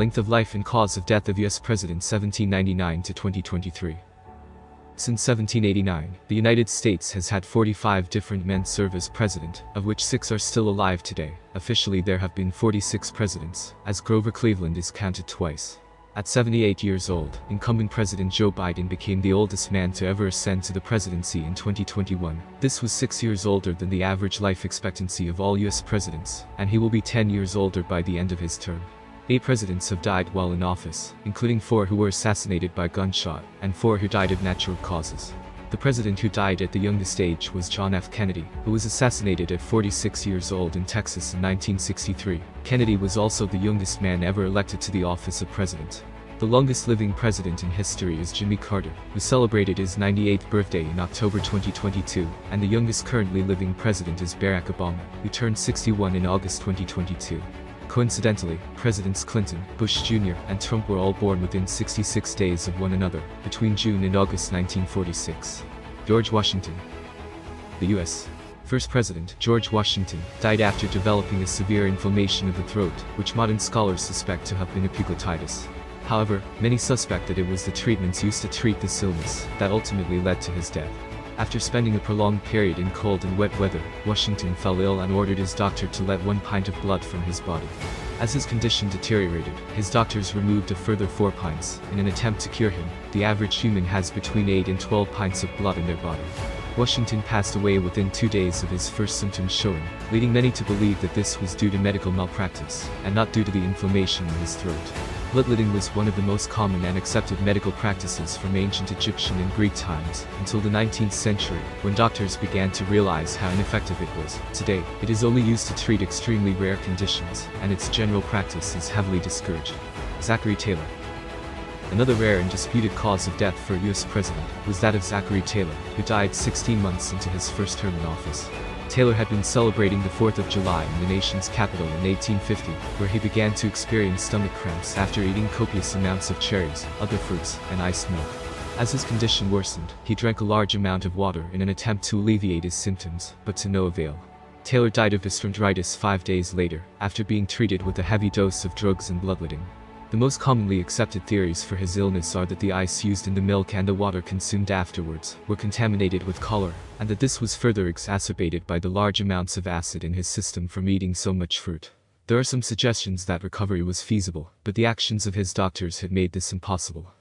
Length of life and cause of death of U.S. President 1799 to 2023. Since 1789, the United States has had 45 different men serve as president, of which 6 are still alive today. Officially there have been 46 presidents, as Grover Cleveland is counted twice. At 78 years old, incumbent President Joe Biden became the oldest man to ever ascend to the presidency in 2021. This was 6 years older than the average life expectancy of all U.S. presidents, and he will be 10 years older by the end of his term. 8 presidents have died while in office, including 4 who were assassinated by gunshot, and 4 who died of natural causes. The president who died at the youngest age was John F. Kennedy, who was assassinated at 46 years old in Texas in 1963. Kennedy was also the youngest man ever elected to the office of president. The longest living president in history is Jimmy Carter, who celebrated his 98th birthday in October 2022, and the youngest currently living president is Barack Obama, who turned 61 in August 2022. Coincidentally, Presidents Clinton, Bush Jr., and Trump were all born within 66 days of one another, between June and August 1946. George Washington. The U.S. First President, George Washington, died after developing a severe inflammation of the throat, which modern scholars suspect to have been epiglottitis. However, many suspect that it was the treatments used to treat this illness that ultimately led to his death. After spending a prolonged period in cold and wet weather, Washington fell ill and ordered his doctor to let 1 pint of blood from his body. As his condition deteriorated, his doctors removed a further 4 pints. In an attempt to cure him, the average human has between 8 and 12 pints of blood in their body. Washington passed away within 2 days of his first symptoms showing, leading many to believe that this was due to medical malpractice, and not due to the inflammation in his throat. Bloodletting was one of the most common and accepted medical practices from ancient Egyptian and Greek times, until the 19th century, when doctors began to realize how ineffective it was. Today, it is only used to treat extremely rare conditions, and its general practice is heavily discouraged. Zachary Taylor. Another rare and disputed cause of death for a U.S. president was that of Zachary Taylor, who died 16 months into his first term in office. Taylor had been celebrating the 4th of July in the nation's capital in 1850, where he began to experience stomach cramps after eating copious amounts of cherries, other fruits, and iced milk. As his condition worsened, he drank a large amount of water in an attempt to alleviate his symptoms, but to no avail. Taylor died of gastroenteritis 5 days later, after being treated with a heavy dose of drugs and bloodletting. The most commonly accepted theories for his illness are that the ice used in the milk and the water consumed afterwards were contaminated with cholera, and that this was further exacerbated by the large amounts of acid in his system from eating so much fruit. There are some suggestions that recovery was feasible, but the actions of his doctors had made this impossible.